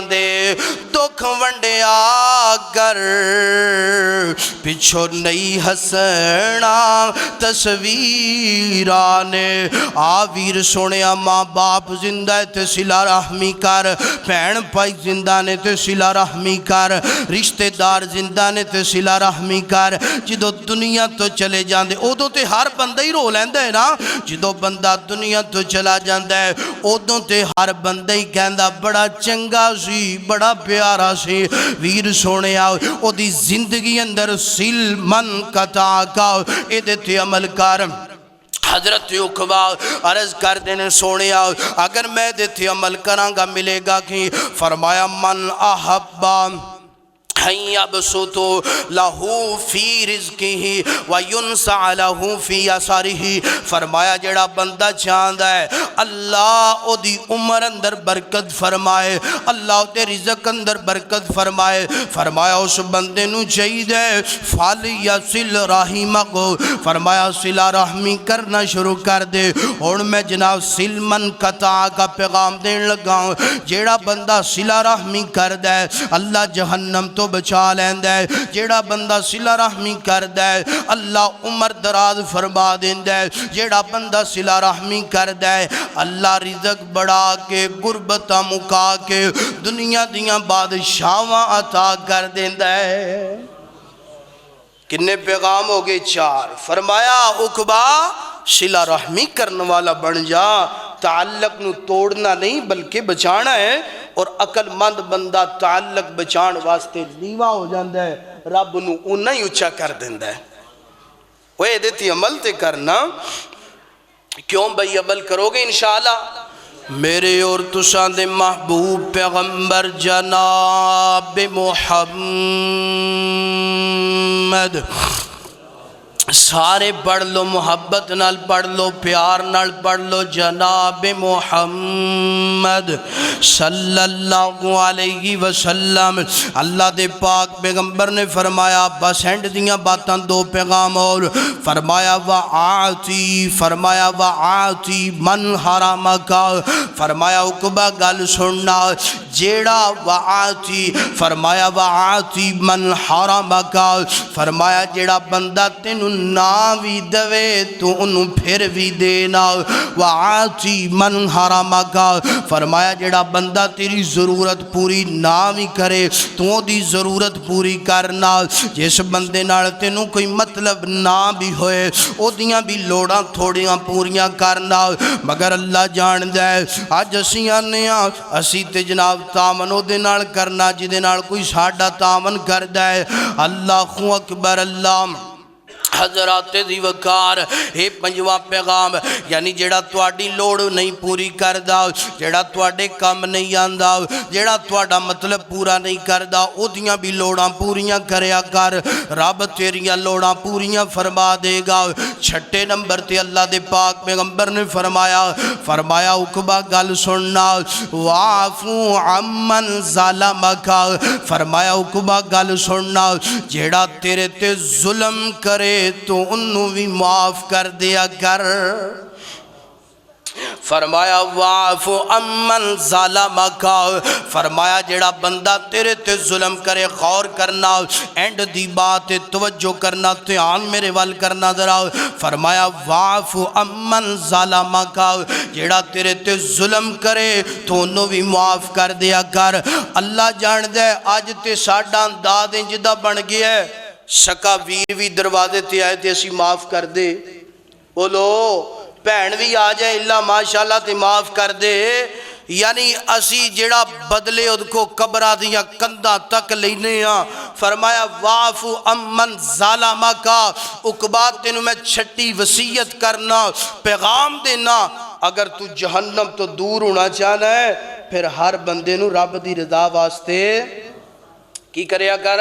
دے دکھ ونڈیا گر پچھو نہیں ہسنا تصویرانے ویر سونیا ماں باپ زندہ ہے تے صلہ رحمی کر بہن بھائی زندہ نے تے صلہ رحمی کر رشتہ دار زندہ نے تے صلہ رحمی کر جدو دنیا تو چلے جاندے ادو تے ہر بندہ ہی رو لیندہ ہے نا جدو بندہ دنیا تو چلا جاندہ ہے ادو تے ہر بندہ ہی کہندہ بڑا چنگا سی بڑا پیارا سی ویر سونے آؤ او دی زندگی اندر سل من قطع کا ایدے تے عمل کر حضرت عقبہ عرض کر دینے سونے آؤ اگر میں دیتے عمل کرانگا ملے گا کی فرمایا من احبا یبسطو لہو فی رزقی وینسع لہو فی اثارہی فرمایا جڑا بندہ چاہندہ ہے اللہ او دی عمر اندر برکت فرمائے اللہ او دے رزق اندر برکت فرمائے فرمایا اس بندے نو چاہید ہے فَلْيَصِلْ رَحِمَهُ فرمایا صلہ رحمی کرنا شروع کر دے اور میں جناب سل من قطع کا پیغام دین لگا ہوں جیڑا بندہ صلہ رحمی کر دے اللہ جہنم تو بچا لیندہ ہے جیڑا بندہ صلہ رحمی کر دے اللہ عمر دراز فرما دیندہ ہے جیڑا بندہ صلہ رحمی کر دے اللہ رزق بڑھا کے غربتہ مکا کے دنیا دیاں بادشاہاں عطا کر دیندہ ہے کنے پیغام ہو گئے 4 فرمایا عقبہ صلہ رحمی کرنے والا بن جا تعلق نو توڑنا نہیں بلکہ بچانا ہے اور عقل مند بندہ تعلق بچان واسطے لیوا ہو جاندہ ہے رب نو انہا ہی اچھا کر دیندہ ہے وہ دیتی عمل تے کرنا کیوں بھئی عمل کرو گے انشاءاللہ میرے اور تساں دے محبوب پیغمبر جناب محمد سارے پڑھ لو محبت نال پڑھ لو پیار نال پڑھ لو جناب محمد صلی اللہ علیہ وسلم اللہ دے پاک پیغمبر نے فرمایا بس اینڈ دیاں باتاں 2 پیغام اور فرمایا وَآتی من حرامکا فرمایا عقبہ گل سننا جیڑا وَآتی فرمایا وَآتی من حرامکا فرمایا جیڑا بندہ تینوں نا بھی دوے تو انہوں پھر بھی دینا وَآتی من حرامکا فرمایا جڑا بندہ تیری ضرورت پوری نہ بھی کرے تو دی ضرورت پوری کرنا جس بندے نال تینوں کوئی مطلب نہ بھی ہوئے او دیاں بھی لوڑاں تھوڑیاں پوریاں کرنا مگر اللہ جان دے آج اسی آنے اسی تے جناب تامن او دے نال کرنا جی دے نال کوئی ساڑھا تامن کر دے اللہ اکبر اللہ حضرات دی وقار اے 5واں پیغام یعنی جیڑا تواڈی لوڑ نہیں پوری کردا جیڑا تواڈے کم نہیں آندا جیڑا تواڈا مطلب پورا نہیں کردا او دیاں بھی لوڑاں پوریاں کریا کر رب تیریاں لوڑاں پوریاں فرما دے گا 6 نمبر تے اللہ دے پاک پیغمبر نے فرمایا عقبہ گل سننا وَعَفُوا عَمَّنْ ظَلَمَكَ فرمایا عقبہ گل سننا جیڑا تیرے تے ظلم کرے تو انہوں بھی معاف کر دیا کر فرمایا وَعَفُ عَمَّنْ ظَلَمَكَ فرمایا جڑا بندہ تیرے تے ظلم کرے غور کرنا اینڈ دی بات توجہ کرنا دھیان میرے وال کرنا ذرا فرمایا وَعَفُ عَمَّنْ ظَلَمَكَ جڑا تیرے تے ظلم کرے تو انہوں بھی معاف کر دیا کر اللہ جان دے آج تے ساڑھاں دادیں جدہ بن گیا ہے شکا ویر بھی دروازے تے آئے تے اسی معاف کر دے بولو بہن بھی آ جائے اللہ ماشاءاللہ تے معاف کر دے یعنی اسی جڑا بدلے اد کو قبرہ دیا کندہ تک لینے ہاں فرمایا وعفو امن ظالمہ کا اقبا تینوں میں چھٹی وصیت کرنا پیغام دینا اگر تو جہنم تو دور ہونا چاہنا ہے پھر ہر بندے نو رب دی رضا واسطے کی کریا کر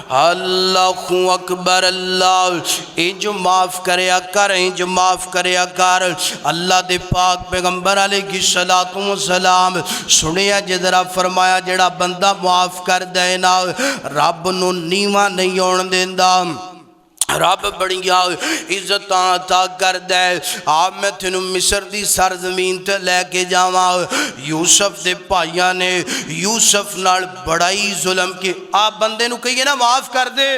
اللہ اکبر اللہ انج معاف کریا کر انج معاف کریا کر اللہ دے پاک پیغمبر علیہ السلام سنیا جدرہ فرمایا جڑا بندہ معاف کر دینا رب نو نیواں نہیں ہون دیندا رب بڑیاں عزتاں عطا کر دے آپ میں تینوں مصر دی سرزمین تے لے کے جاواں یوسف دے پائیاں نے یوسف نال بڑائی ظلم کی آپ بندے نو کہیے نا معاف کر دے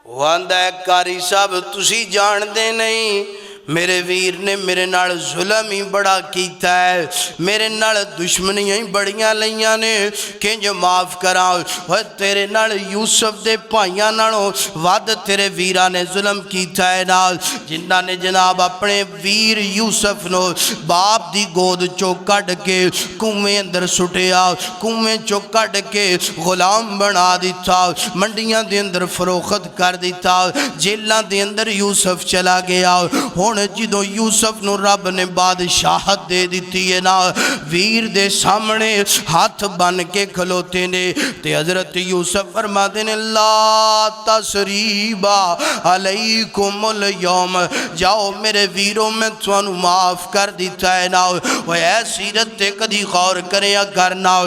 واندہ ہے کاری صاحب تسی جان دے نہیں میرے ویر نے میرے نال ظلم ہی بڑا کیتا ہے میرے نال دشمنیاں ہی بڑیاں لیاں نے کنج معاف کراؤ تیرے نال یوسف دے پائیاں نالوں وعد تیرے ویران نے ظلم کیتا ہے نال جنہ نے جناب اپنے ویر یوسف نو باپ دی گود چو کڑ کے کنویں اندر سٹیا کنویں چو کڑ کے غلام بنا دیتا منڈیاں دے اندر فروخت کر دیتا جیلاں دے اندر یوسف چلا گیا ہون جدو یوسف نو رب نے بادشاہت دے دیتی ہے نا ویر دے سامنے ہاتھ بن کے کھلوتے نے تے حضرت یوسف فرما دینے لا تسریبا علیکم اليوم جاؤ میرے ویروں میں توانو معاف کر دیتا ہے نا وہ اے سیرت تے کدھی غور کرے یا کرنا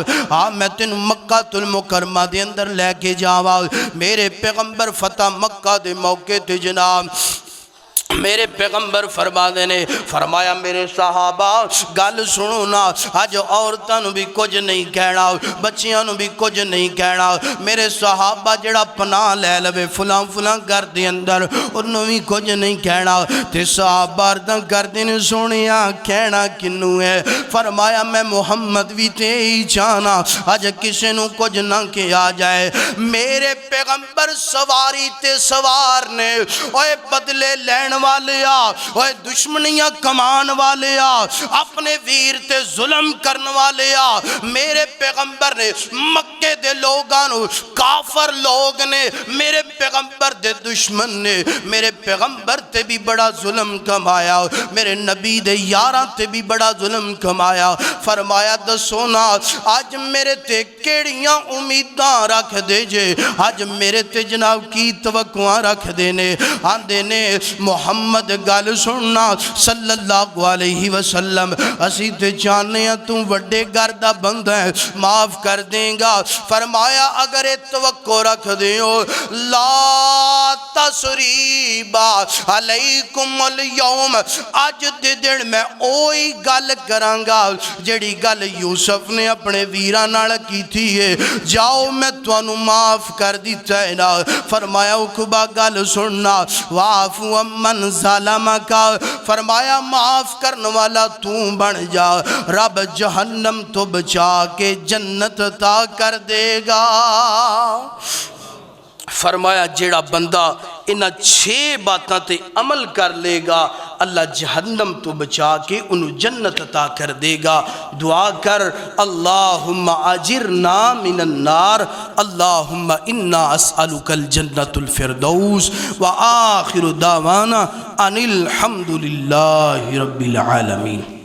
میں تین مکہ المکرمہ دے اندر لے کے جاوا میرے پیغمبر فتح مکہ دے موقع تے جناب میرے پیغمبر فرما دینے فرمایا میرے صحابہ گل سنو نا آج عورتاں بھی کچھ نہیں کہنا بچیاں بھی کچھ نہیں کہنا میرے صحابہ جڑا پناہ لے لوے فلاں فلاں گھر دے اندر انہوں بھی کچھ نہیں کہنا تے صحابہ ارداں گھر دے سونیا کہنا کنوں ہے فرمایا میں محمد بھی تے ہی چاہنا آج کسے نو کچھ نہ کیا جائے میرے پیغمبر سواری تے سوار نے اوے بدلے لین والے اوے دشمنیاں کمان والے اپنے ویر تے ظلم کرن والے میرے پیغمبر نے مکے دے لوگانو کافر لوگ نے میرے پیغمبر دے دشمن نے میرے پیغمبر تے بھی بڑا ظلم کمایا میرے نبی دے یاراں تے بھی بڑا ظلم کمایا فرمایا دسونا آج میرے تے کیڑیاں امیداں رکھ دے جے آج میرے تے جناب کی توقعاں رکھ دینے آن دینے محمد گل سننا صلی اللہ علیہ وسلم اسی تے جانے ہیں تم وڈے گردہ بند ہیں معاف کر دیں گا فرمایا اگر توقع رکھ دیو لا تسریبا علیکم اليوم آج دے دن میں اوئی گل کرانگا جڑی گل یوسف نے اپنے ویران نال کی تھی ہے جاؤ میں توانو معاف کر دیتا ہے نا فرمایا اکبا گل سننا وعفو امن ظالمہ کا فرمایا معاف کرنے والا تو بن جا رب جہنم تو بچا کے جنت عطا کر دے گا فرمایا جیڑا بندہ انہا 6 باتاں تے عمل کر لے گا اللہ جہنم تو بچا کے انہوں جنت عطا کر دے گا دعا کر اللہم اجرنا من النار اللہم انا اسألک الجنت الفردوس وآخر دعوانا ان الحمدللہ رب العالمین